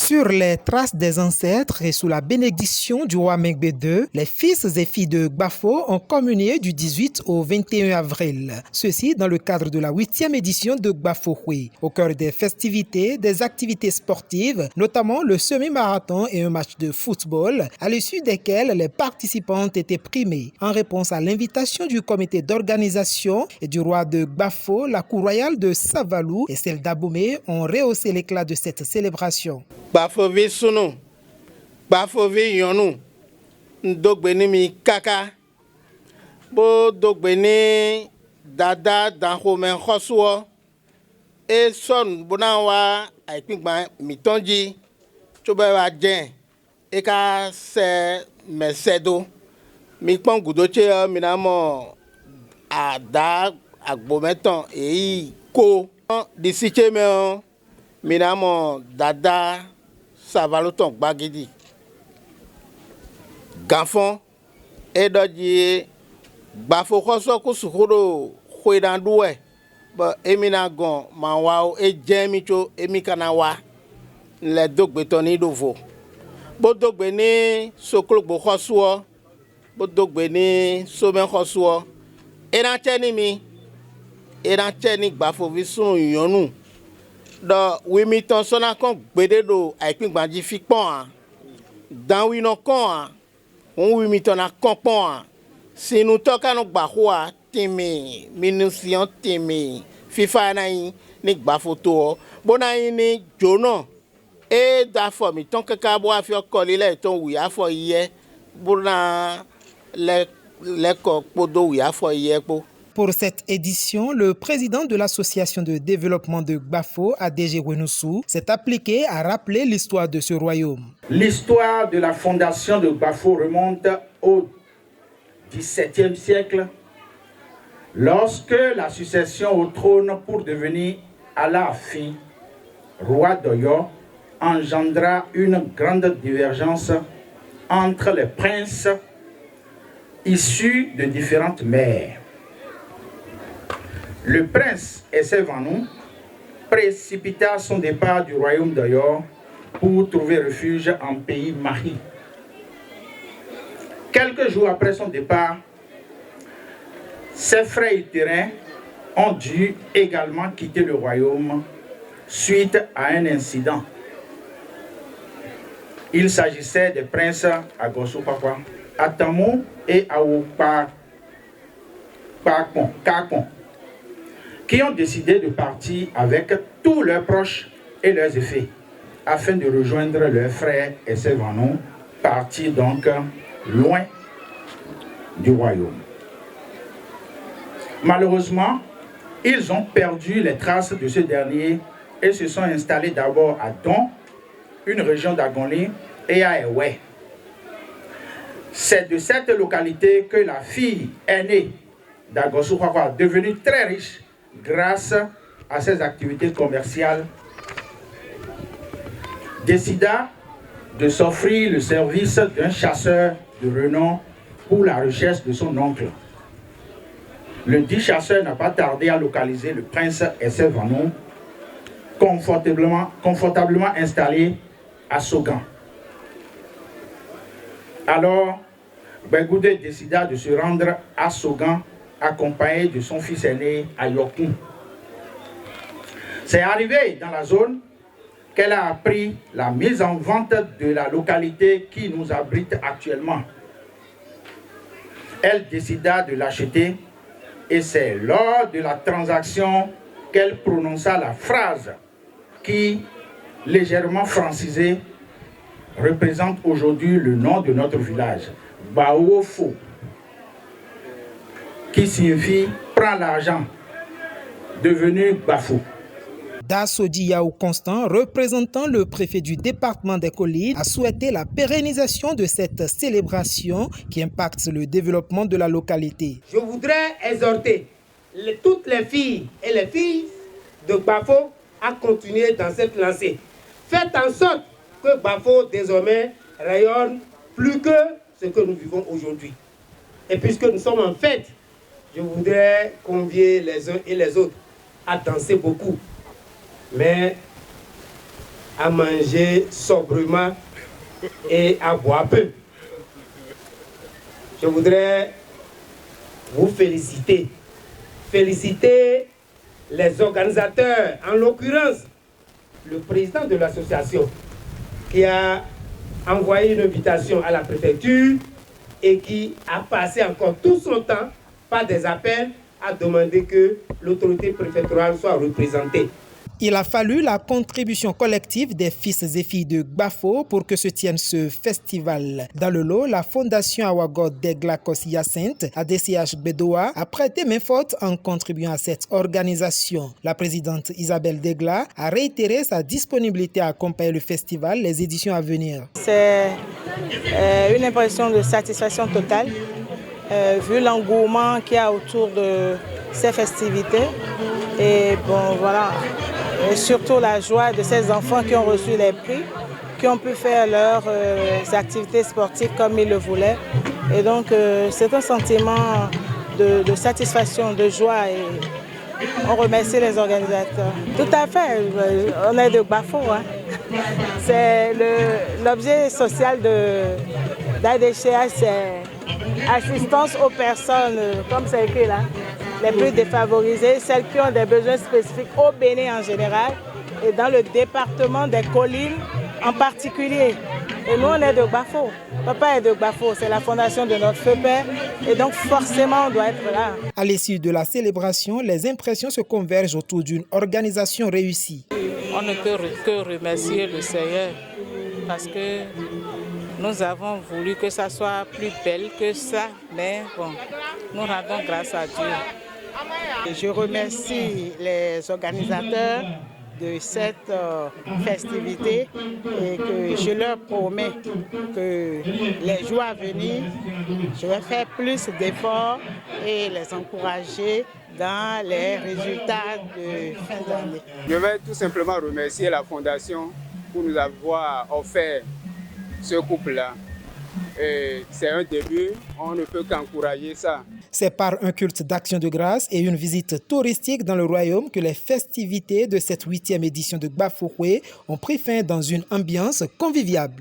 Sur les traces des ancêtres et sous la bénédiction du roi Mengbe II, les fils et filles de Gbafo ont communié du 18 au 21 avril. Ceci dans le cadre de la 8e édition de Gbafo Hui. Au cœur des festivités, des activités sportives, notamment le semi-marathon et un match de football, à l'issue desquels les participants ont été primés. En réponse à l'invitation du comité d'organisation et du roi de Gbafo, la cour royale de Savalou et celle d'Abomey ont rehaussé l'éclat de cette célébration. Gbafo vi sunu, Gbafo vi yonu, ndogbeni mi kaka, bo dogbeni dada danhomen khosuo, e son bonawa aipingba mitonji, choba wa jen, e ka se mesedo, mi pon gudoche minamo ada agbometon e ko, disiche me minamo dada Savaloton Bagidi Gafon Edoji Gbafo Khoso Kusukuro Khwedanduwe ba emina gon manwao e jemicho emikanawa le dogbe toni dovo bo dogbe ni soklogbo khosuo bo dogbe ni somen khosuo eran cheni mi eran cheni Gbafo visun yonu do wimiton sona kon gbede do aipingbanji fi pon dan wino kon on wimiton na kon pon sinu toka no gbahoa timi minusion timi fifa na yin ni Gbafo to bona yin ni jono e da fo mi ton kaka bo afi okole le ton wi afo iye bona le ko podo wi afo iye po. Pour cette édition, le président de l'association de développement de Gbafo, ADG Wenoussou, s'est appliqué à rappeler l'histoire de ce royaume. L'histoire de la fondation de Gbafo remonte au XVIIe siècle, lorsque la succession au trône pour devenir Alaafin, roi d'Oyo, engendra une grande divergence entre les princes issus de différentes mers. Le prince Essevanou précipita son départ du royaume d'Oyo pour trouver refuge en pays Mahi. Quelques jours après son départ, ses frères terrains ont dû également quitter le royaume suite à un incident. Il s'agissait des princes Agosupakwa, Atamou et Kakon, qui ont décidé de partir avec tous leurs proches et leurs effets, afin de rejoindre leurs frères et Essevanou, partir donc loin du royaume. Malheureusement, ils ont perdu les traces de ce dernier et se sont installés d'abord à Don, une région d'Agoni, et à Ewe. C'est de cette localité que la fille aînée d'Agosupakwa, devenue très riche, grâce à ses activités commerciales, décida de s'offrir le service d'un chasseur de renom pour la recherche de son oncle. Le dit chasseur n'a pas tardé à localiser le prince Essevanou, confortablement installé à Sogan. Alors, Begoudé décida de se rendre à Sogan accompagné de son fils aîné Ayokou. C'est arrivé dans la zone qu'elle a appris la mise en vente de la localité qui nous abrite actuellement. Elle décida de l'acheter et c'est lors de la transaction qu'elle prononça la phrase qui, légèrement francisée, représente aujourd'hui le nom de notre village, Baofo, qui signifie « prends l'argent », devenu Gbafo. Dassodi Yaou Constant, représentant le préfet du département des Collines, a souhaité la pérennisation de cette célébration qui impacte le développement de la localité. Je voudrais exhorter toutes les filles et les filles de Gbafo à continuer dans cette lancée. Faites en sorte que Gbafo désormais rayonne plus que ce que nous vivons aujourd'hui. Et puisque nous sommes en fête, je voudrais convier les uns et les autres à danser beaucoup. Mais à manger sobrement et à boire peu. Je voudrais vous féliciter. Féliciter les organisateurs, en l'occurrence le président de l'association qui a envoyé une invitation à la préfecture et qui a passé encore tout son temps par des appels à demander que l'autorité préfectorale soit représentée. Il a fallu la contribution collective des fils et filles de Gbafo pour que se tienne ce festival. Dans le lot, la Fondation Awagod Deglakos Hyacinthe, ADCH Bedoa, a prêté main forte en contribuant à cette organisation. La présidente Isabelle Degla a réitéré sa disponibilité à accompagner le festival les éditions à venir. C'est une impression de satisfaction totale, vu l'engouement qu'il y a autour de ces festivités. Et bon, voilà. Et surtout la joie de ces enfants qui ont reçu les prix, qui ont pu faire leurs activités sportives comme ils le voulaient. Et donc, c'est un sentiment de satisfaction, de joie. Et on remercie les organisateurs. Tout à fait, on est de Gbafo. Hein. C'est l'objet social d'ADCH, c'est assistance aux personnes, comme c'est écrit là, les plus défavorisées, celles qui ont des besoins spécifiques au Bénin en général et dans le département des collines en particulier. Et nous, on est de Gbafo. Papa est de Gbafo, c'est la fondation de notre feu père et donc forcément on doit être là. À l'issue de la célébration, les impressions se convergent autour d'une organisation réussie. On ne peut que remercier le Seigneur parce que nous avons voulu que ça soit plus belle que ça, mais bon, nous rendons grâce à Dieu. Je remercie les organisateurs de cette festivité et que je leur promets que les jours à venir, je vais faire plus d'efforts et les encourager dans les résultats de fin d'année. Je vais tout simplement remercier la Fondation pour nous avoir offert ce couple-là. C'est un début, on ne peut qu'encourager ça. C'est par un culte d'action de grâce et une visite touristique dans le royaume que les festivités de cette 8e édition de Gbafoué ont pris fin dans une ambiance conviviale.